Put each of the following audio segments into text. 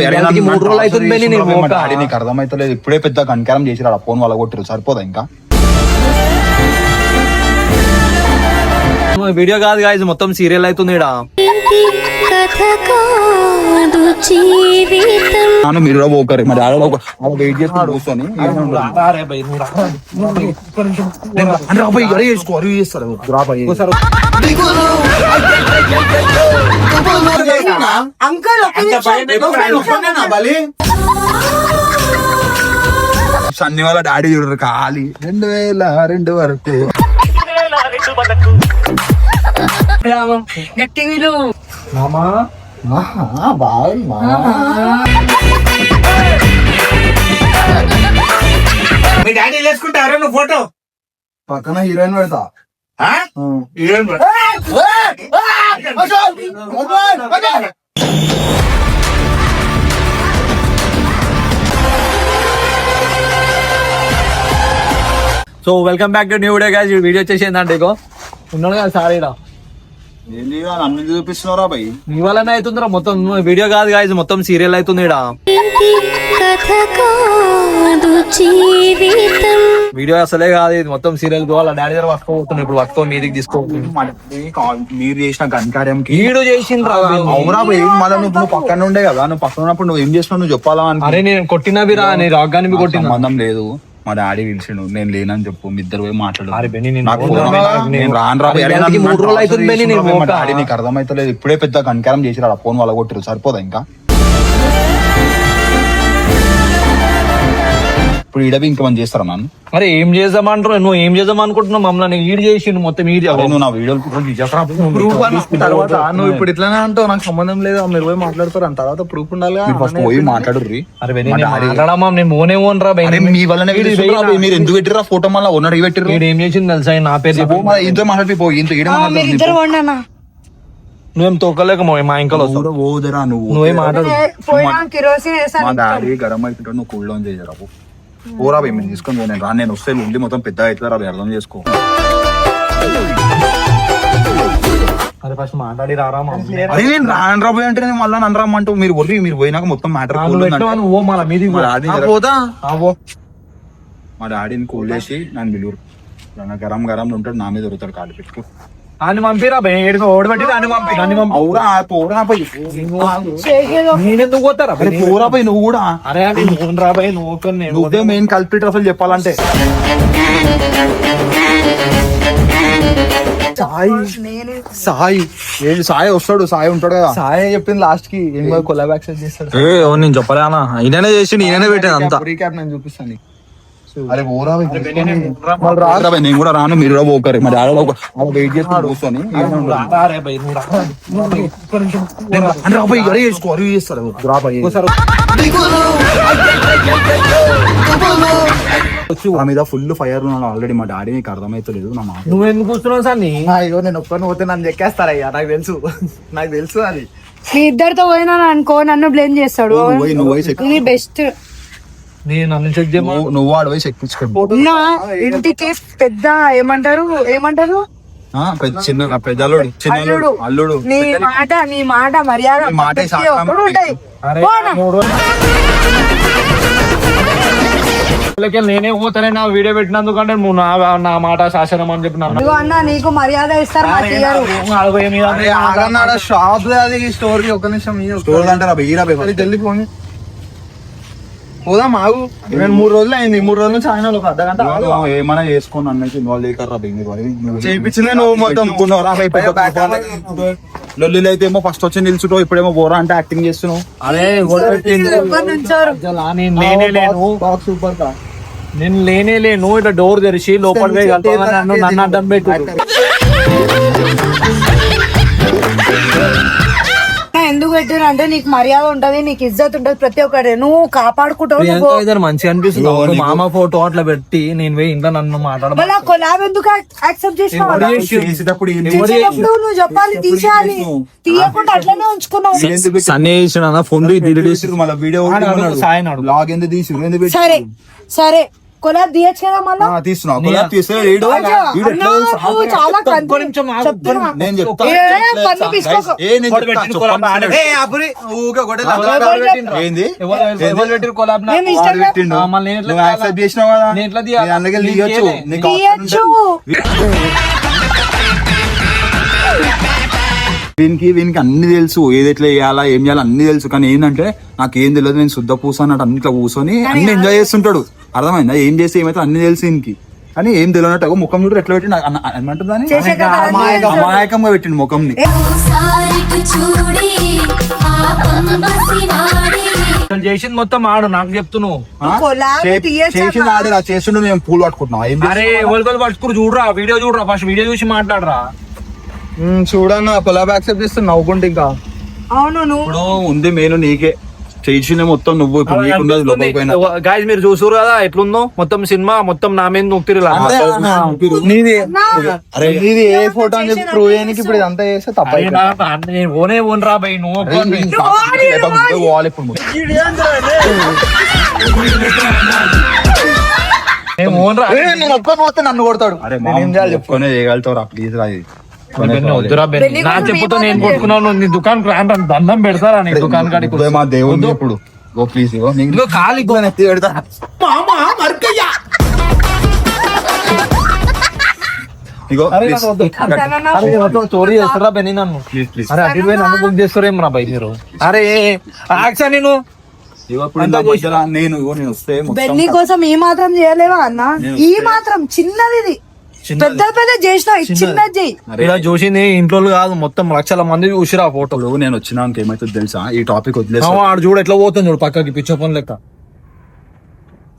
3 రోజులు అవుతుంది. నీకు అర్థమైతలేదు, ఇప్పుడే పెద్ద కనకారం చేసిరా ఫోన్ వాళ్ళ కొట్టిరు, సరిపోదా ఇంకా? వీడియో కాదు గాయ్స్, మొత్తం సీరియల్ అవుతుంది ఈడ. మీరు పోకరు మరి వెయిట్ చేసుకుని కూర్చొని సన్ని వాళ్ళ డాడీ చూడరు ఖాళీ 2002 వరకు. మీ డాడీ వేసుకుంటారా నువ్వు ఫోటో? పక్కన హీరోయిన్ పెడతా. So welcome back to new video guys. ఈ వీడియో వచ్చేసి ఏంటంటే ఇగో ఉన్నాడు కదా సార్ ఈడ. ఏంది అన్ని చూపిస్తున్నారా భయ్? నీ వల్లనే అవుతుందిరా మొత్తం. వీడియో కాదు గాయస్, మొత్తం సీరియల్ అవుతుంది ఈడ. వీడియో అసలే కాదు, ఇది మొత్తం సీరియల్. వాళ్ళ డాడీ దగ్గర పట్టుకోబోతున్నాడు. ఇప్పుడు పట్టుకో మీదికి తీసుకోబోతుంది. మీరు చేసిన ఘనకార్యంకి వీడు చేసిండ్రా. అవునా భయ్? మళ్ళీ నువ్వు పక్కన ఉండే కదా, నువ్వు పక్కన ఉన్నప్పుడు నువ్వు ఏం చేసినావు నువ్వు చెప్పాలా? అరే నేను కొట్టినవిరా, నేను రాగానే కొట్టిన. సంబంధం లేదు, మా డాడీ పిలిచిండు, నేను లేనని చెప్పు, మీ ఇద్దరు పోయి మాట్లాడు. నీకు అర్థమైతలేదు, ఇప్పుడే పెద్ద కనకారం చేసిరా ఫోన్ వాళ్ళ కొట్టిరు, సరిపోదా ఇంకా? ఇప్పుడు ఈడవి ఇంకేమని చేస్తారా నన్ను? అరే ఏం చేద్దామంటారు? నువ్వు ఏం చేద్దాం అనుకుంటున్నావు? మమ్మల్ని ఈడు చేసిండు మొత్తం. నువ్వు నా వీడియోలు తర్వాత నువ్వు ఇప్పుడు ఇట్లానే అంటావు, నాకు సంబంధం లేదు, మీరు పోయి మాట్లాడతారు అని. తర్వాత ప్రూఫ్ ఉండాలి, ఫస్ట్ పోయి మాట్లాడుర్రి. నేను మోనే ఓన్ రా. మీ వల్లనే మీరు ఎందుకు పెట్టిరా ఫోటో? మళ్ళీ ఓనర్ పెట్టిరు. ఏం చేసింది తెలుసా? నా పేరు ఇంట్లో మాట్లాడిపో, ఇంట్లో నువ్వేం తొక్కలేక మా ఇంట్లో ఓదరా నువ్వే మాట్లాడు. మా డాడీ గరం అవుతుంటాడు, నువ్వు కూల్ డౌన్ చేయరా. పోరా భయ్, మేము తీసుకొని నేను రా. నేను వస్తే ఉండి మొత్తం పెద్ద అవుతుంది, అది అర్థం చేసుకో. అరే ఫస్ట్ మాట్లాడి రారా. అదే నేను రాను రాబోయే అంటే నేను మళ్ళీ నన్ను రమ్మంటూ మీరు ఒర్రి, మీరు పోయినాక మొత్తం మ్యాటర్ మా డాడీని కూల్ చేసి నన్ను పిలువురు. గరం గరం ఉంటాడు, నా మీద దొరుకుతాడు, కాలు పెట్టుకో అని పంపిరా ఓడబెట్టి అవురా. పోరా పోయి, నేనెందుకు పోతారా? పోరా పోయి నువ్వు కూడా. అరే రాబాయి నువ్వే మెయిన్ కల్పిట్ అసలు చెప్పాలంటే. సాయి సాయి వస్తాడు, సాయి ఉంటాడు కదా. సాయి చెప్పింది లాస్ట్ కి కొలాబ్ యాక్సెప్ట్ చేస్తాడు. నేను చెప్పలే అన్న, ఈయననే చేసి నేనే పెట్టాను అంతా. రీక్యాప్ నేను చూపిస్తాను. అరే పోరా, నేను కూడా రాను, మీరు కూడా పోకరు మరి. వెయిట్ చేసుకుని కూర్చొని నా మీద ఫుల్ ఫైర్ ఉన్నాను ఆల్రెడీ. మా డాడీ నీకు అర్థమైతలేదు నా మాట. నువ్వు ఎందుకు కూర్చున్నావు సార్? అయ్యో నేను ఒక్కరిని పోతే నన్ను చెక్కేస్తారయ్యా, నాకు తెలుసు, నాకు తెలుసు. అది మీ ఇద్దరితో పోయినా అనుకో, నన్ను బ్లేమ్ చేస్తాడు. నువ్వు బెస్ట్ నన్ను చెక్ చేయమా. నువ్వు ఆడ పోయి చెక్కించుకో. ఇంటికి పెద్ద ఏమంటారు చిన్న పెద్దలుడు చిన్న అల్లుడు. నీ మాట మర్యాద ఉంటాయి. నేనే పోతానే నా వీడియో పెట్టినందుకంటే నువ్వు నా మాట శాసనం అని చెప్పిన అన్న, నీకు మర్యాద ఇస్తారు. షాప్ అది స్టోర్ ఒక నిమిషం స్టోర్ అంటారా? జల్దీ ఫోన్ పోదాం, ఆగు. 3 రోజులు అయింది, 3 రోజుల నుంచి ఆయన ఒక అర్ధ గంట ఏమైనా చేసుకోండి అన్నట్టు ఇన్వాల్వ్ చేయకర్రా. చేయించిందే నువ్వు మొత్తం. లొల్లి అయితే ఏమో ఫస్ట్ వచ్చి నిల్చుంటావు, ఇప్పుడేమో బోరా అంటే యాక్టింగ్ చేస్తున్నావు. అరే నేను లేనే లేను, ఇట్లా డోర్ తెరిచి లోపల నన్ను అడ్డం పెట్టు. ఎందుకు పెట్టారు అంటే నీకు మర్యాద ఉంటది, నీకు ఇజ్జత్ ఉంటది, ప్రతి ఒక్కటి నువ్వు కాపాడుకుంటావు. మంచిగా అనిపిస్తుంది మామ ఫోటో అట్లా పెట్టి నేను పోయి ఇంట్లో నన్ను మాట్లాడాలి. కొలాబ్ ఎందుకు యాక్సెప్ట్ చేసినప్పుడు నువ్వు చెప్పాలి, తీసేయాలి. తీయకుండా అట్లనే ఉంచుకున్నావు. సన్నీ చేసిన ఫోన్ మళ్ళీ వీడియో సరే సరే కొలాబ్ తీయచ్చు కదా మళ్ళా తీస్తున్నా కొలాబ్ తీస్తే వీడు అన్నా, నువ్వు చాలా చెప్తున్నా. నేను చెప్తా ఏ, పన్ను తీసుకోకు. నేను ఏంది నేను ఇష్టంగా పెట్టిండు. నువ్వు యాక్సెప్ట్ చేసినావు కదా నేను అందుకే తీయొచ్చు నీకు తీయచ్చు. వీనికి అన్ని తెలుసు ఏది ఎట్లా చేయాలా ఏం చేయాలా అన్ని తెలుసు కానీ ఏంటంటే నాకు ఏం తెలియదు నేను శుద్ధ పూస అన్నట్టు అన్నిట్లో కూర్చొని అన్ని ఎంజాయ్ చేస్తుంటాడు అర్థమైందా ఏం చేస్తే ఏమైతే అన్ని తెలుసు ఈయనకి కానీ ఏం తెలియనట్టు ముఖం చూడు ఎట్లా పెట్టి ఏమంటుందని చేసే కదా అన్ని తెలుసు. అమాయకంగా పెట్టిండు ముఖంని చేసింది మొత్తం ఆడు నాకు చెప్తున్నావు. కొలాబ్ తీయచ్చు చేసి అన్నా. ఆడే చేస్తుండే మేము పూలు పట్టుకుంటున్నాం ఏం అరే ఎవరికొలు పట్టుకుని చూడరా, వీడియో చూడరా, ఫస్ట్ వీడియో చూసి మాట్లాడరా. చూడన్నా కొలాబ్ యాక్సెప్ట్ చేస్తే నవ్వుకుంటే ఇంకా అవును నువ్వు ఇప్పుడు ఉంది నేను నీకే చేసిన మొత్తం నువ్వు ఇప్పుడు నీకున్నది లోపలికి పోయినా గాయస్ మీరు చూసారు కదా ఎట్లుందో మొత్తం సినిమా మొత్తం నా మీద నొక్కిరు నీది అరే నీది ఏ ఫోటో అని చెప్పి ప్రూవ్ చేయడానికి ఇప్పుడు ఇదంతా చేస్తే తప్ప నేను ఓనే ఓన్ రా బై నువ్వు వాళ్ళు ఇప్పుడు నేను ఓన్ రా. నేను ఒక్కని పోతే నన్ను కొడతాడు అరే నేను ఏం చేయాలి చెప్పు చెప్పుకొని చేయగలుగుతావు ప్లీజ్ రా ఇది వద్దురా బెన్ని. బెన్ని నా కూడా చెప్పుతో మీ నేను మాత్రం కొట్టుకున్నాను నీ దుకాణం రాను దండం పెడతారా నీ దుకాణం కాడికి ఇప్పుడే మా దేవుడు ఇప్పుడు గో ప్లీజ్ ఇదిగో ఖాళీ గో. ఎత్తి పెడతా ఇగో స్టోరీ చేస్తారా బెన్ని నన్ను. ప్లీజ్ అరే అటు పోయి నన్ను బుక్ చేస్తారేం రా బై మీరు. అరే యాక్షన్ నేను నేను వస్తే బెన్నీ కోసం ఈ మాత్రం చేయలేవా అన్న ఈ మాత్రం చిన్నది ఇది పెద్ద పెద్ద చేసినావు ఇది చిన్నది చెయ్యి ఇలా చూసింది ఇంట్లో కాదు మొత్తం లక్షల మంది చూసిరా ఫోటోలు. ఇప్పుడు నేను వచ్చినాక ఏమైతుంది తెలుసా ఈ టాపిక్ వదిలేసి ఆడు చూడు ఎట్లా పోతుంది చూడు పక్కకి పిచ్చ పని లెక్క.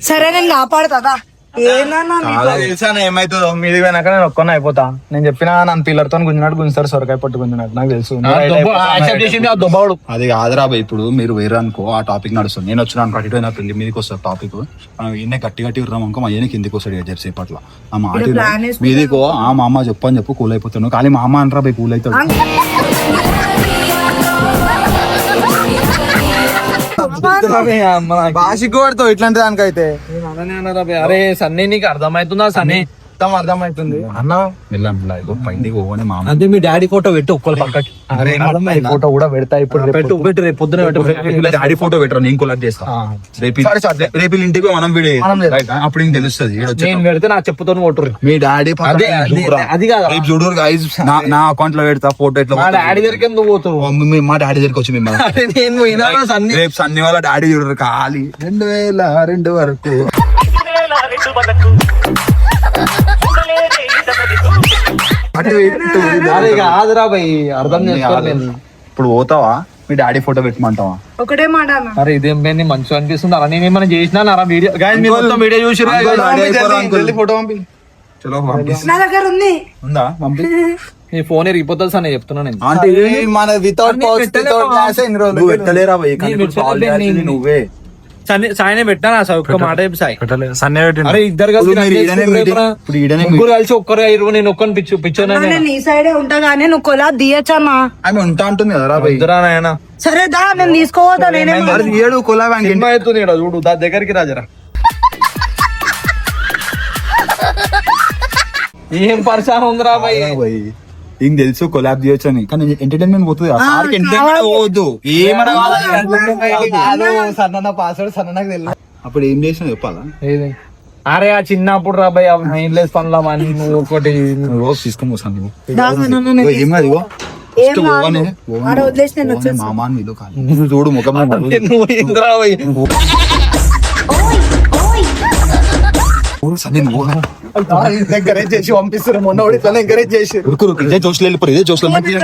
సరే నేను కాపాడుతుందా ఏనన్నా నీకు? తెలుసా ఏమైతుందో మీది పోయినాక నేను ఒక్కనే అయిపోతా నేను చెప్పినా నన్ను పిల్లర్ తో గుంజినట్టు గుంజుతారు సొరకాయ పట్టు గుంజినట్టు నాకు తెలుసు యాక్సెప్ట్ చేసింది ఆ దొబ్బవాడు. అది కాదురా భయ్ ఇప్పుడు మీరు వేరే అనుకో ఆ టాపిక్ నడుస్తుంది నేను వచ్చిన కట్టి నా పెళ్లి మీదకి వస్తారు టాపిక్ మనం ఈయన గట్టి గట్టి విర్రాం అనుకో మా ఈయన కిందికి వస్తాడు జరసేపట్ల ఆ మాట ఇక్కడ plan వేసుకుంటాం. మీదికో ఆ మా అమ్మ చెప్పు అని చెప్పు కూల్ అయిపోతాను కానీ మా అమ్మ అనరా భయ్ కూల్ అవుతాడు భాషకు పడతావు ఇట్లాంటి దానికైతే అరే సన్నీ నీకు అర్థమవుతుందా సన్నీ? మొత్తం అర్థమవుతుంది అన్న పైకి పోవని మా అమ్మ అంటే మీ డాడీ ఫోటో పెట్టు ఒక్కరు పక్కకి. ఫోటో కూడా పెడతా ఇప్పుడు రేపు పెట్టు పెట్టు రేపు పొద్దున పెట్టు. డాడీ ఫోటో పెట్టరా నేను కొలాబ్ చేస్తా రేపు ఇంటికి మనం వీడియో అప్పుడు ఇంక తెలుస్తుంది నేను పెడితే నా చెప్పుతో కొట్టుర్రు. మీ డాడీ అది కాదు రేపు చూడరు guys. నా అకౌంట్ లో పెడతా ఫోటో ఎట్లా మా డాడీ దగ్గరికి ఎందుకు పోతావు? మా డాడీ దగ్గరికి వచ్చి మిమ్మల్ని అరే నేను పోయినా సన్నీ. రేపు సన్ని వాళ్ళ డాడీ చూడరు ఖాళీ 2002 వరకు అరే కాదురా భయ్ అర్థం చేసుకోలేదు. ఇప్పుడు పోతావా మీ డాడీ ఫోటో పెట్టమంటావా ఒకటే మాట అన్న అరే ఇదేం పెన్ని మంచిగా అనిపిస్తుంది. అలా నేను ఏమైనా చేసినా నా వీడియో మొత్తం వీడియో చూసి ఫోటో పంపి చలో పంపిస్తా. నా దగ్గర ఉంది ఉందా పంపి నీ ఫోన్ ఎరిగిపోతుంది సార్ నేను చెప్తున్నా నేను. అంటే మన వితౌట్ నువ్వు పెట్టలేరా భయ్? కానీ ఇప్పుడు solve చేయాల్సింది నువ్వే సాయనే పెట్టాను ఆ ఒక్క మాట చెప్పి సాయి. సన్నే అరే ఇద్దరు కలిసి ఇప్పుడు మీరు ఈడనే meeting- ఇప్పుడు ఈడనే ముగ్గురు కలిసి ఒక్కరు ఇరువు నేను ఒక్కని పిచ్చోనా అన్న, నేను ఈ సైడే ఉంటా గానీ నువ్వు కొలాబ్ తీయచ్చన్నా ఆమె ఉంటా అంటుంది కదా భయ్ నాయన సరే దా నేను తీసుకోవద్దా నేనేం ఏడు కొలాబ్ సినిమా అవుతుంది ఈడ చూడు దా దగ్గరికి రాజరా. ఏం పరిశానం ఉందిరా భయ్. ఇంక తెలుసు కొలాబ్ చేయొచ్చు అని కానీ ఎంటర్టైన్మెంట్ పోతుంది సార్కి ఎంటర్టైన్మెంట్ పోవద్దు ఏమన్నా సన్న పాస్వర్డ్ సన్న నాకు తెలియదు అప్పుడు ఏం చేసినా చెప్పాలా ఏది? అరే ఆ చిన్నప్పుడు రా భయ్ మైండ్లెస్ పనులు అని నువ్వు ఒకటి రోజు తీసుకొని పోసాను నువ్వు దా అన్న, నేను ఏం కాదు ఇగో. ఏం First కాదు. పోగానే, ఆడ వదిలేసి నేను వచ్చేసి మామా అని నీలో కాదు. నువ్వు చూడు ముఖం మీద నవ్వు. నువ్వు ఏందిరా భయ్? సరే నువ్వు ఎంకరేజ్ చేసి పంపిస్తారు మొన్న కూడా ఇట్లా ఎంకరేజ్ చేసి ఉరుకు ఉరుకు. ఇదే జోష్లో వెళ్ళిపోరు ఇదే జోష్లో మంచిగా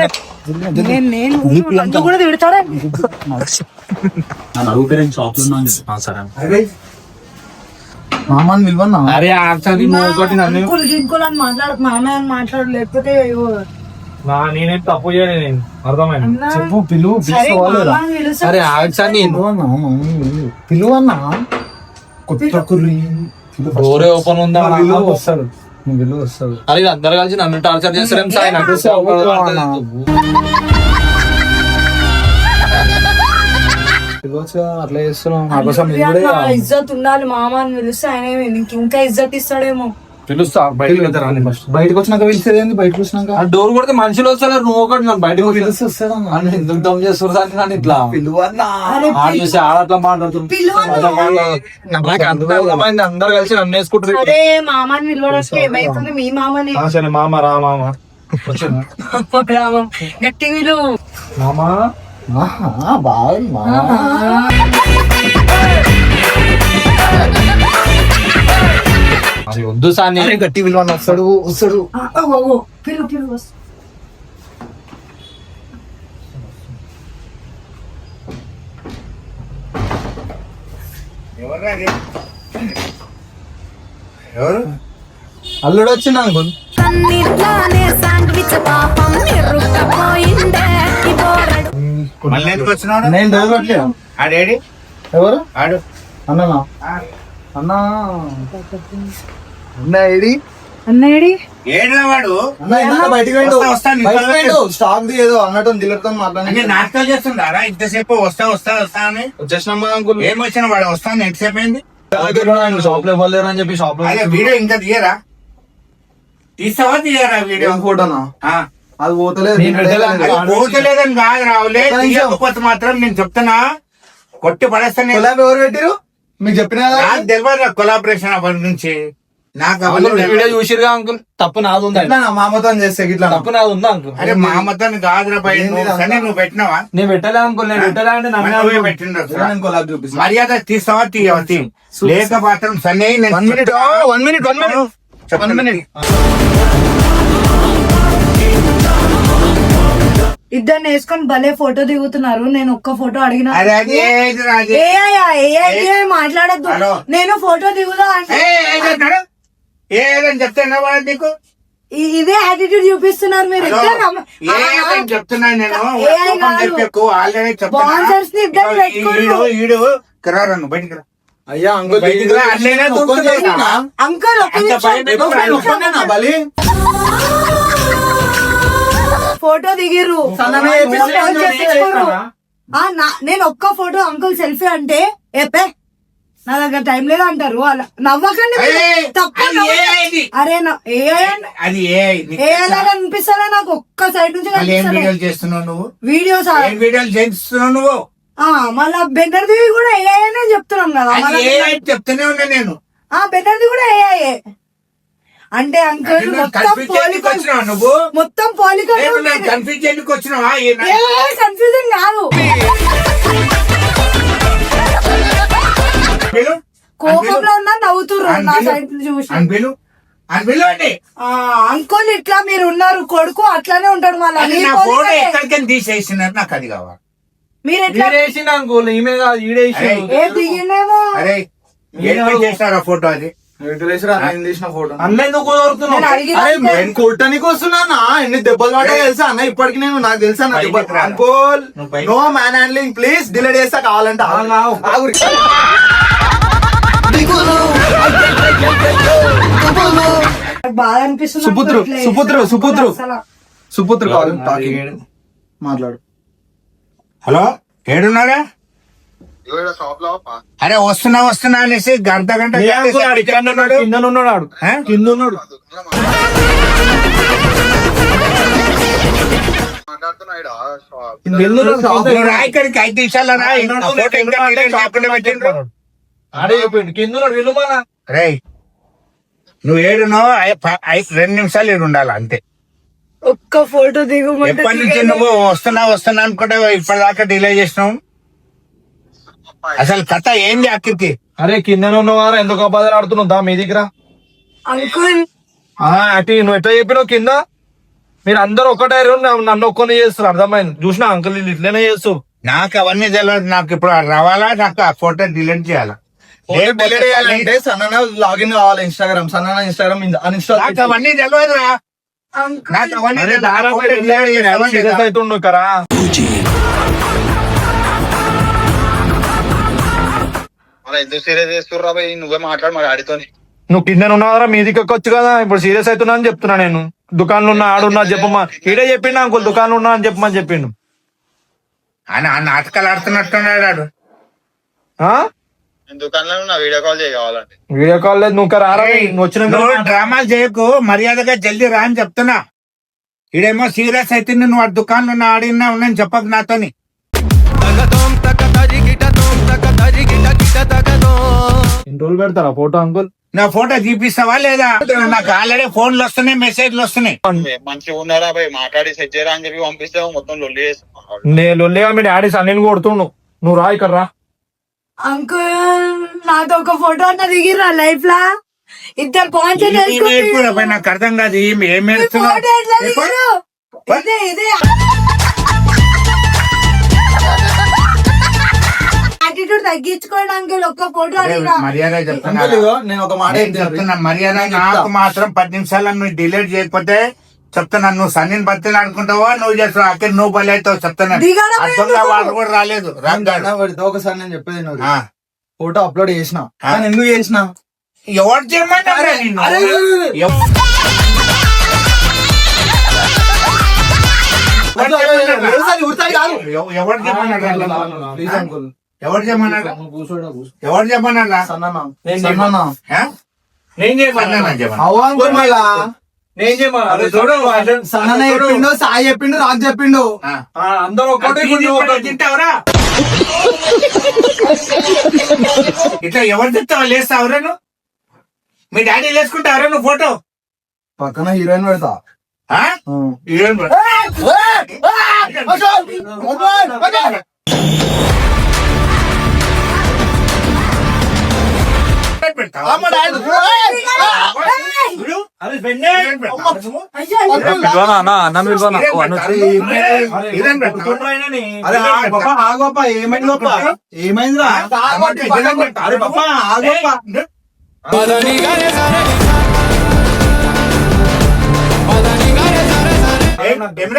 నేను నన్ను కూడా తిడతాడా మామని విలువన్నా అరే ఆక్చువల్లీ నువ్వు ఒకటి నన్ను గింకులు అని మాట్లాడకు మామే అని మాట్లాడు లేకపోతే నేనేం తప్పు చేయలేదు నేను అర్థమైంది. అన్నా, చెప్పు పిలువు సరే మామ అని పిలుస్తా. అరే ఆక్చువల్లీ పిలువన్నా కొత్త కుర్రి డోరే ఓపెన్ ఉందా? విలువ వస్తాడు విలువ వస్తాడు అరే అందరు కలిసి నన్ను టార్చర్ చేస్తారేం సాయి నాకు పిలవచ్చు అట్లా చేస్తున్నాం నా కోసం మీరు కూడా చేయాలి. ఇజ్జత్ ఉండాలి మామ అని పిలిస్తే ఆయన ఏమి నీకు ఇంకా ఇజ్జత్ ఇస్తాడేమో. పిలుస్తా బయటకు వెళ్తారా ఫస్ట్. బయటకు వచ్చినాక పిలిచేది ఏంది? బయటకు వచ్చినాక ఆ డోర్ కొడితే మనుషులు వస్తారు, నువ్వు ఒకటి నన్ను బయటకు పిలిస్తే వస్తాడమ్మా. అని ఎందుకు దమ్ చేస్తారు నన్ను ఇట్లా పిలువన్నా. ఆడ చూసి ఆడట్లా మాట్లాడుతున్నారు. నాకు అర్థమైంది, అందరు కలిసి నన్ను వేసుకుంటారు. అదే మామ అని పిలవడానికి ఏమైతుంది? మీ మామని సరే మామ రా మామ. గట్టి విలు మామా బాగా అది వద్దు సాని. గట్టి విలువని వస్తాడు వస్తాడు. పిలు పిలు వస్తా. ఎవరు అల్లుడు వచ్చింది అనుకోండి. నేను చదవట్లేదు. ఆడేడి ఎవరు ఆడు అన్ననా అన్నా అన్న ఏడి అన్నయ్యడి ఏడురా వాడు అన్న ఇందాక బయటికి వెళ్ళు. వస్తాను, బయటికి వెళ్ళు. స్టాక్ ది ఏదో అన్నట్టు దిల్లతో అంటే మాట్లాడి నాటకాలు చేస్తుండారా ఇంతసేపు? వస్తా అని వచ్చేసినమ్మా అంకుల్. ఏం వచ్చిన వాడు వస్తాను ఎంతసేపు అయింది? షాప్ లో ఇవ్వలేరు అని చెప్పి షాప్ లో అదే వీడియో ఇంకా తీయరా? తీస్తావా తీయరా వీడియో? ఏం ఫోటోనా? ఆ, అది పోతలేదు. నేను పెట్టలేదు. అది పోతలేదని కాదు రావులే, తీయకపోతే మాత్రం నేను చెప్తున్నా కొట్టి పడేస్తాను. కొలాబ్ ఎవరు పెట్టిరు మీకు చెప్పిన కదా? నాకు తెలియదు కొలాబరేషన్ అవన్నీ నుంచి. నాకు అవన్నీ వీడియో తెలియదు. చూసిరుగా అంకుల్. తప్పు నాది ఉందా? ఇట్లా నా మామతో చేస్తే ఇట్లా తప్పు నాది ఉందా అంకుల్? అరే మా అమ్మతాన్ని కాదురా భయ, నువ్వు పెట్టినావా? నేను పెట్టలే అంకుల్. నేను పెట్టలే అంటే మరి నన్ను నువ్వే పెట్టిండ్రు. నేను కొలాబ్ చూపిస్తాను. మర్యాద తీస్తావా తీయవా? తీ. లేక మాత్రం సన్నీ నేను 1 minute. 1 minute. 1 minute. చెప్తాను. 1 minute. ఇద్దరిని వేసుకొని భలే ఫోటో దిగుతున్నారు. నేను ఒక్క ఫోటో అడిగిన అరే అది ఏది రాజు? మాట్లాడద్దు. హలో. నేను ఫోటో దిగుదా అంటే ఏదని చెప్తున్నా వాడు నీకు? ఇదే యాటిట్యూడ్ చూపిస్తున్నారు మీరు హలో. ఇద్దరు. ఏదని చెప్తున్నా నేను? ఏ కోపం కాదు. తెప్పెక్కు, ఆల్రెడీ Sponsors ని ఇద్దరు పెట్టుకోరు. ఈడు కిరారను బయటికి రా. అయ్యా అంకుల్ బయటికి రా, అట్లనే దూకుతున్నా. అంకుల్ ఒక్క అంత భయం నిమిషం. పెట్టుకున్నాను. ఒక్కనేనా బలి? ఫోటో దిగిర్రు. సన్నగా ఇంట్లో చేపిస్తే పోస్ట్ నేను చేపించుకోరు. నేను ఒక్క ఫోటో అంకుల్ సెల్ఫీ అంటే ఏపే నా దగ్గర టైం లేదు అంటారు. అలా నవ్వకండి మీరు. ఏయ్, తప్పు అది నవ్వకండి. ఏఐ ఇది. అరే అది ఏ అనిపిస్తారా నాకు ఒక్క సైడ్ నుంచి మళ్ళీ ఏం కనిపిస్తలే. వీడియోలు చేస్తున్నావు నువ్వు? వీడియోస్ ఏం వీడియోలు చేస్తున్నావు నువ్వు? మళ్ళా బెన్నర్ది కూడా ఏఐనే చెప్తున్నాం కదా. అది ఏ చెప్తూనే ఉన్నా నేను. బెన్నర్ది కూడా ఏఐ అంటే అంకుల్ అంటే మొత్తం కన్ఫ్యూజ్ చేయడానికి వచ్చినావా నువ్వు? మొత్తం పోలికలు నేను నన్ను కన్ఫ్యూజ్ చేయడానికి వచ్చినావా? కన్ఫ్యూజన్ కాదు. పిలు, కోపంలో ఉన్నా నవ్వుతుర్రు నా సైడ్ చూసి. అనిపిలు అండి. అంకుల్ ఇట్లా మీరు ఉన్నారు, కొడుకు అట్లానే ఉంటాడు. మళ్ళీ అది నా ఫోటో ఎక్కడికైనా తీసేసినారు, నాకు అది కావాలి. మీరు ఎట్లా ఈడేసిన అంకుల్. ఈమె కాదు ఈడేసి. అరే, ఏ దిగిండేమో. అరే ఏం చేసినారా ఫోటో అది? నేను తీసిన ఫోటో. అన్న ఎందుకు కుదురుతున్నావు? నేను అడిగిన అరే నేను కొట్టడానికి వస్తున్నా. ఎన్ని దెబ్బలు పడ్డా తెలుసా అన్న? ఇప్పటికి నాకు తెలుసా అన్న దెబ్బలు. బయటికి రా. అంకుల్ నువ్వు బయటికి no man handling please. Delete చేస్తా కావాలంటే. ఆగు. నాకు బాధ అనిపిస్తుంది. సుపుత్రు, ఇట్లా సుపుత్రు, చేస్తే సుపుత్రు. అసలు. సుపుత్ర కాదు మాట్లాడు. హలో, ఏడున్నారా? అరే వస్తున్నా అనేసి గంట కింద ఉన్నాడు ఆడు. ఆ? కింద ఉన్నాడు. నువ్వు రా ఇక్కడికి 5 నిమిషాలు రా. ఆ ఫోటో ఇంకా delete చేయకుండా పెట్టిండ్రు. ఆడే చెప్పిండు కింద ఉన్నాడు. వెళ్ళు మళ్ళా. రేయ్ నువ్వు ఏడునో 2 నిమిషాలు ఏడు ఉండాలి అంతే. ఒక్క ఫోటో దిగుమంటే ఎప్పటి నుంచి నువ్వు వస్తున్నా అనుకుంటే ఇప్పటిదాకా డిలే చేసినావు. అసలు కథ ఏంది అక్కడికి? అరే కింద ఉన్నవారా ఎందుకు అబద్ధాలు ఆడుతున్నావు? దా మీ దగ్గర అంకుల్ అటు నువ్వు ఎట్లా చెప్పినావు కింద? మీరు అందరు ఒకటే నన్ను ఒక్కనే చేస్తారు. అర్థమైంది. చూసినా అంకుల్ వీళ్ళు ఇట్లనే చేస్తారు. నాకు అవన్నీ తెలియదు. నాకు ఇప్పుడు రావాలా? నాకు ఆ ఫోటో డిలీట్ చేయాలా? డిలీట్ చేయాలంటే సన్న లాగిన్ కావాలి ఇన్స్టాగ్రామ్. సన్న ఇన్స్టాగ్రామ్ అన్ఇన్స్టాల్. నాకు అవన్నీ తెలియదురా. నాకు అవన్నీ అరే తెలియదు. ఆ దారా ఫోటో delete చేయను. అవన్నీ సీరియస్ తెలియదు. అవుతుండు కరా. ఎందుకు సీరియస్ చేస్తుర్రా భయ్? నువ్వే మాట్లాడు మరి ఆడితోని. నువ్వు కింద ఉన్నారా మీదికి ఎక్కొచ్చు కదా. ఇప్పుడు సీరియస్ అవుతున్నా అని చెప్తున్నా నేను. దుకాణంలో ఉన్నా ఆడున్నా చెప్పమా. ఈడే చెప్పిండు అంకుల్ దుకాణంలో ఉన్నా అని చెప్పమని చెప్పిండు. ఆయన ఆ నాటకాలు ఆడుతున్నట్టున్నాడు. ఆ దుకాణంలో నా వీడియో కాల్ చేయవాలండి. వీడియో కాల్ లేదు, నువ్వు రారా, నువ్వు వచ్చినాక నువ్వు డ్రామాలు చేయకు, మర్యాదగా జల్దీ రా అని చెప్తున్నా. ఇడేమో సీరియస్ అయితే నువ్వు ఆ దుకాణంలో ఆడినా ఉన్నాను చెప్పకు నాతోని. ఎన్ని రోజులు పెడతారా ఫోటో అంకుల్? నా ఫోటో చూపిస్తావా లేదా? నాకు ఆల్రెడీ ఫోన్లు వస్తున్నాయి, మెసేజ్లు వస్తున్నాయి. మంచిగా ఉన్నారా భయ్, మాట్లాడి సెట్ చేయరా అని చెప్పి పంపిస్తే మొత్తం లొల్లి చేస్తాం. నేను లొల్లిగా మీ డాడీ సన్నీని కొడుతుండు, నువ్వు రా ఇక్కడ రా. అంకుల్ నాతో ఒక ఫోటో అన్న దిగిరా లైఫ్ లా, ఇద్దరు పాయింట్ నాకు అర్థం కాదు ఏం ఏడుస్తున్నావు? ఇదే ఇదే యాటిట్యూడ్ తగ్గించుకోండి అంకుల్, ఒక్క ఫోటో అడిగిరా. మర్యాద చెప్తున్నా, అంకుల్ ఇగో, నేను ఒక మాట చెప్తున్నా మర్యాద. నాకు మాత్రం 10 నిమిషాలు నువ్వు డిలీట్ చేయకపోతే చెప్తున్నా, నువ్వు సన్నీని బతిని అనుకుంటావా, నువ్వు చేస్తావు అక్కడ నువ్వు బలి అవుతావు చెప్తున్నా. దిగడం అర్థంగా వాళ్ళు కూడా రాలేదు రాగాడు. ఒకసారి నేను చెప్పేది నువ్వు ఫోటో అప్లోడ్ చేసిన, కానీ ఎందుకు చేసిన? ఎవరు చేయమన్నారా నిన్ను? ఎవరు చేయమన్నారా? ప్లీజ్ అంకుల్, ఎవరు చేయమన్నారా? కూర్చోడా ఎవరు చెప్పమన్నారా? సన్ననా నేను సన్ననా నేను చేయమన్నా అవ్వ అంకుల్, మళ్ళా నేను చేయమన్నా చూడు, సన్నన చెప్పిండు, సాయి చెప్పిండు, రాజు చెప్పిండు. అందరూ ఒక్కటే తింటావరా? ఇట్లా ఎవరు తింటావా? లేస్తావరా నువ్వు? మీ డాడీ లేసుకుంటావరా నువ్వు ఫోటో? పక్కన హీరోయిన్ పెడతా. ఆ? హీరోయిన్ పెడతా. పెడతావా? చూడు. హీరోయిన్ పెడతావా నువ్వు? హీరోయిన్ పెడతావా? అరే పాప ఆగోపా, ఏమైంది పాప, ఏమైందిరా? అరే పాప ఆగోపా.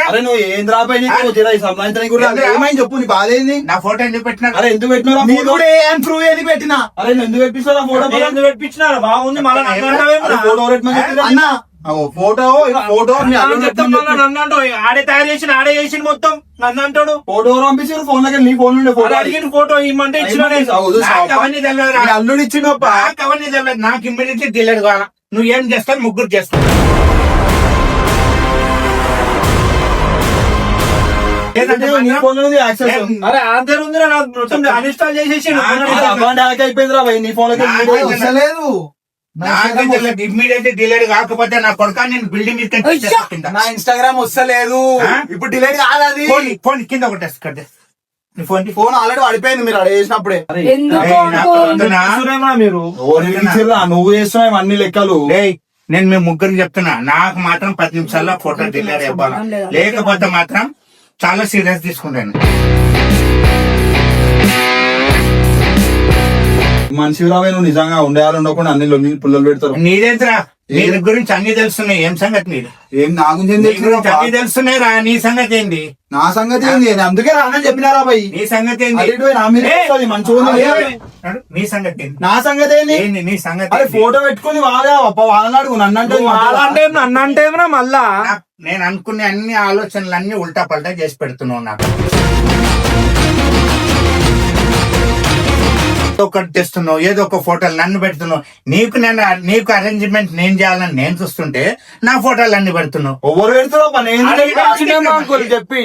అరే నువ్వు ఏం రాబాయి, సంబంధించడానికి కూడా ఏమైంది చెప్పు, నీ బాధ ఏంది? నా ఫోటో ఎందుకు పెట్టినా? అరే ఎందుకు పెట్టినా? నీ కూడా ఏం ప్రూవ్ ఏది పెట్టినా? అరే నువ్వు ఎందుకు పెట్టినా ఫోటో? పెట్టించినారా? బాగుంది మళ్ళీ ఫోటో అన్న ఫోటో ఫోటో నన్ను అంటాడు, ఆడే తయారు చేసిన ఆడే చేసిన మొత్తం నన్ను అంటాడు. ఫోటో పంపించి ఫోన్ లో నీ ఫోన్ నుండి ఫోటో అడిగిన ఫోటో ఇమ్మంటే ఇచ్చిన అవన్నీ తెలియదురా. అల్లుడు ఇచ్చినప్ప. నాకు అవన్నీ తెలియదు. నాకు ఇమ్మీడియట్లీ తెలియదు కావాలా. నువ్వు ఏం చేస్తావు? ముగ్గురు చేస్తావు. నీ ఫోన్ లో యాక్సెస్ అరే ఆన్సర్ ఉంది, మొత్తం అన్ఇన్స్టాల్ చేసేసి అయిపోయిందిరా భయ్, నీ ఫోన్ లో వస్తలేదు. ఇమ్మీడియట్లీ డిలేట్ కాకపోతే నా కొడుక నేను బిల్డింగ్ నా ఇన్స్టాగ్రామ్ వస్తలేదు, ఇప్పుడు డిలీట్ కాదు అది. ఫోన్ కింద కొట్టేసి నీ ఫోన్ ఫోన్ ఆల్రెడీ పడిపోయింది మీరు అడే చేసినప్పుడే. మీరు నువ్వు చేస్తున్నావు అన్ని లెక్కలు. నేను మేము ముగ్గురు చెప్తున్నా, నాకు మాత్రం 10 నిమిషాల్లో ఫోటో డిలేట్ అయిపోవాలి, లేకపోతే మాత్రం చాలా సీరియస్ తీసుకుంటాను. మనిషి రావే, నువ్వు నిజంగా ఉండేవాళ్ళు ఉండకుండా అన్ని లొల్లి పుల్లలు పెడతారు. నీదేంద్రా, నీ గురించి అన్ని తెలుస్తున్నాయి. ఏం సంగతి నీది? ఏం నా గురించి అన్ని తెలుస్తున్నాయి రా. నీ సంగతి ఏంది? నా సంగతి ఏంది? అందుకే రానని చెప్పినారా భయ్. నీ సంగతి ఏంది? మంచిగా నీ సంగతి ఏంది? నా సంగతి ఏంది? ఏంది నీ సంగతి? అరే ఫోటో పెట్టుకుని వాళ్ళని అడుగు, నన్ను అంటే నన్ను అంటే మళ్ళా నేను అనుకునే అన్ని ఆలోచనలు అన్ని ఉల్టా పల్టా చేసి పెడుతున్నావు నాకు. ఒకటి తెస్తున్నావు, ఏదో ఒక ఫోటోలు నన్ను పెడుతున్నావు. నీకు అరేంజ్మెంట్ నేను చేయాలని నేను చూస్తుంటే నా ఫోటోలు అన్ని పెడుతున్నావు. ఎవరు పెడుతున్నావు చెప్పి?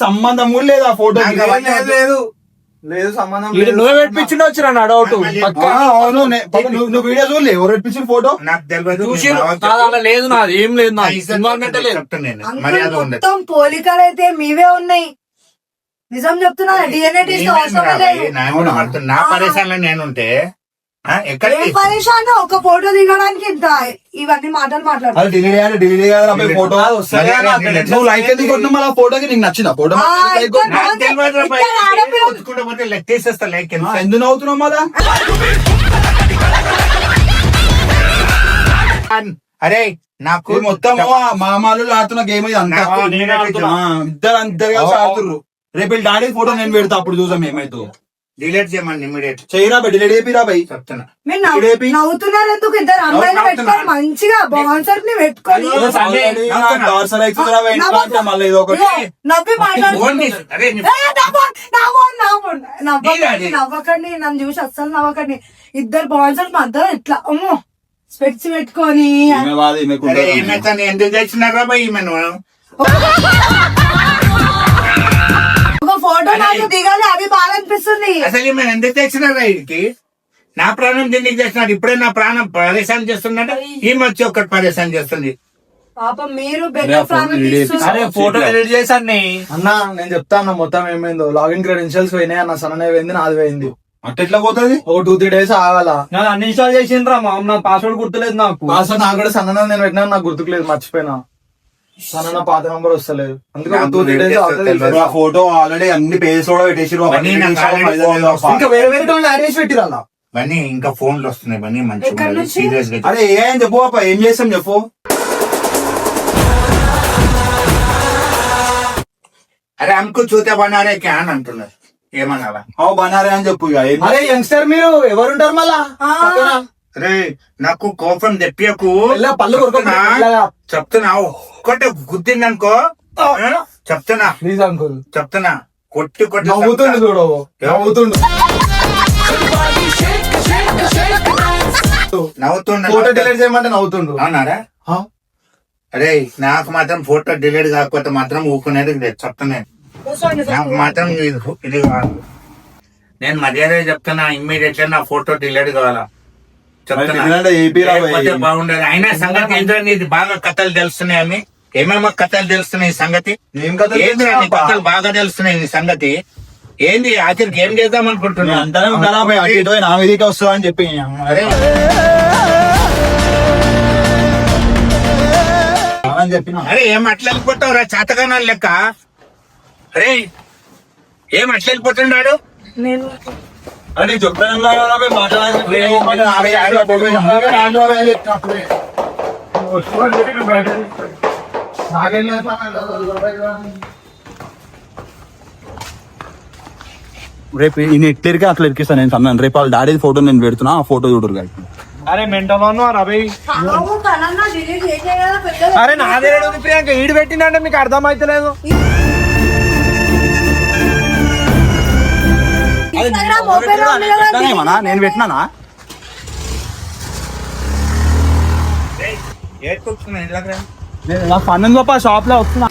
సంబంధం కూడా లేదు ఆ ఫోటో. లేదు లేదు సంబంధం. నువ్వే పెట్టించిన వచ్చిన డౌట్. అవును, నువ్వు వీడియో చూడలే ఎవరు పెట్టించిన ఫోటో? నాకు తెలియదు. లేదు, నాది ఏం లేదు, చెప్తున్నాను, మర్యాద ఉండదు. మొత్తం పోలికలు అయితే మీవే ఉన్నాయి. నిజం చెప్తున్నా, డిఎన్ఏ టెస్ట్ అవసరం లేదు. నా పరేషాన్లో నేనుంటే ఎక్కడ పరేషాన్ ఒక ఫోటో దిగడానికి ఇంత ఇవన్నీ మాటలు మాట్లాడుతున్నా. అది డిలీట్ చేయాలి, డిలీట్ చేయాలి ఫోటో. నువ్వు లైక్ ఎందుకు కొట్టినా మళ్ళీ ఫోటోకి నీకు నచ్చిన ఫోటో తీసేస్తా లైక్. ఎందుకు నవ్వుతున్నావు మళ్ళా? అరే నాకు మొత్తం మామాలు ఆడుతున్న గేమ్ ఇది అంతా. ఇద్దరు కలిసి ఆడుతుర్రు. రేపు డాడీ ఫోటో నేను పెడతా, అప్పుడు చూసాం ఏమైతే. డిలీట్ చేయమని ఇమీడియట్ చేయరా బై డిలీట్ చేపిరా బై చెప్తున్నా. మీరు ఇదేపి? నవ్వుతున్నారు ఎందుకు? ఇద్దరు అమ్మాయిలు పెట్టుకొని మంచిగా బాన్సర్ ని పెట్టుకొని మళ్ళీ ఇది ఒకటి నవ్వి ఫోన్ తీసు. అరే నీ- నవ్వకండి, నన్ను చూసి అస్సలు నవ్వకండి. ఇద్దరు బాన్సర్ మధ్య ఇట్లా అమ్మో స్పెట్స్ పెట్టుకొని ఈమె బాధ ఈమెకు అరే ఉంటుంది. ఏమైతే ఎందుకు తెచ్చినారా బాయ్ ఈమె నువ్వు? ఒక ఫోటో నాకు దిగాలి, అది బాగా అనిపిస్తుంది. అసలు ఈమె ఎందుకు తెచ్చినారా వీడికి? నా ప్రాణం దీనికి తెచ్చినాడు. ఇప్పుడే నా ప్రాణం పరేషాన్ చేస్తుందంటే ఈమె వచ్చి ఒక్కటి పరేషాన్ చేస్తుంది. పాపం మీరు అరే, బెటర్ ప్రాణం ఫోన్ తీస్తున్నారు. అరే ఫోటో ఎడిట్ చేశాను అన్న నేను చెప్తా అన్న మొత్తం ఏమైందో. లాగిన్ క్రెడెన్షియల్స్ పోయినాయి అన్న, సన్ననే పోయింది, నాది పోయింది. అట్లా పోతుంది ఒక 2-3 days ఆగాల. నేను అన్ఇన్స్టాల్ చేసిండ్రా మా నా పాస్వర్డ్ గుర్తులేదు నాకు. పాస్వర్డ్ నాకు కూడా సన్న నేను పెట్టినా, నాకు గుర్తుకులేదు, మర్చిపోయినా. సన్న పాత నంబర్ వస్తలేదు, అందుకే ఒక 2-3 days ఆగుతుంది. ఆ ఫోటో ఆల్రెడీ అన్ని పేజెస్ కూడా పెట్టేసిరు. బన్నీ నాకు already phone లో ఇంకా వేరే వేరే వాళ్ళు యాడ్ చేసి పెట్టిరా. బన్నీ ఇంకా ఫోన్లు వస్తున్నాయి. బన్నీ ఎక్కడి మంచిగా నుంచి? సీరియస్ గా అరే ఏ అని చెప్పు పాప, ఏం చేస్తాం చెప్పు. అరే అమ్కు చూతే బనారే క్యా అని అంటున్నారు. ఏమనాలా? బనారే అని చెప్పు ఇక. ఏం- అరే యంగ్స్టర్ మీరు ఎవరుంటారు మళ్ళా పక్కన? అరే నాకు కోపం తెప్పియకు. మెల్లగా పళ్ళు కొరకొద్దు, చెప్తున్నా, మెల్లగా. చెప్తున్నా ఒక్కటే గుద్దిందనుకో చెప్తున్నా ప్లీజ్ అంకుల్. చెప్తున్నా కొట్టి కొట్టి నవ్వుతుండు చూడు, నవ్వుతుండు. నవ్వుతుండ ఫోటో డిలీట్ చేయమంటే నవ్వుతుండు. అవునారా? ఆ? అరే నాకు మాత్రం ఫోటో డిలీట్ కాకపోతే మాత్రం ఊకునేది లేదు. చెప్తున్నాను నాకు మాత్రం ఇది కాదు. నేను మర్యాద చెప్తున్నా, ఇమ్మీడియట్ గా నా ఫోటో డిలీట్ కావాలా చెప్తున్నా. ఎందుకంటే ఏపీ రా భయ్. లేకపోతే బాగుండదు. అయినా సంగతి ఏంటో నీది బాగా కథలు తెలుస్తున్నాయి అని. ఏమేమో కథలు తెలుస్తున్నాయి ఈ సంగతి. ఏం కథలు ఏంది నీ తెలుస్తున్నాయి కథలు బాగా తెలుస్తున్నాయి ఈ సంగతి. ఏంది ఆఖరికి ఏం చేద్దాం అనుకుంటున్నా? అంతనే ఉండాలా భయ్, అటు ఇటు పోయి నా మీదకి వస్తుందా అని చెప్పి. అరే అని చెప్పిన అరే ఏం అట్లా వెళ్ళిపోతావురా చేతగానా లెక్క? అరే ఏం అట్లా వెళ్ళిపోతున్నాడు? నేను అరే చెప్పాను రేపు ఈయన ఎట్లరికే అట్లా ఎరికిస్తాను నేను అన్నాను. రేపు వాళ్ళ డాడీ ఫోటో నేను పెడుతున్నా, ఆ ఫోటో చూడరు కానీ. అరే మెంటల్ రవి. కావు కలన్నా డిలీట్ చేసే కదా పెద్ద. అరే నాదే ఉంది ప్రియాంక, ఈడు పెట్టిందంటే మీకు అర్థమైతలేదు. Instagram open లో ఉంది కదా. ఏమన్నా నేను పెట్టినానా? ఏడ్కొచ్చుకున్నా ఇంట్లోకి రా. నా పన్నెండు షాప్ లో వస్తున్నా.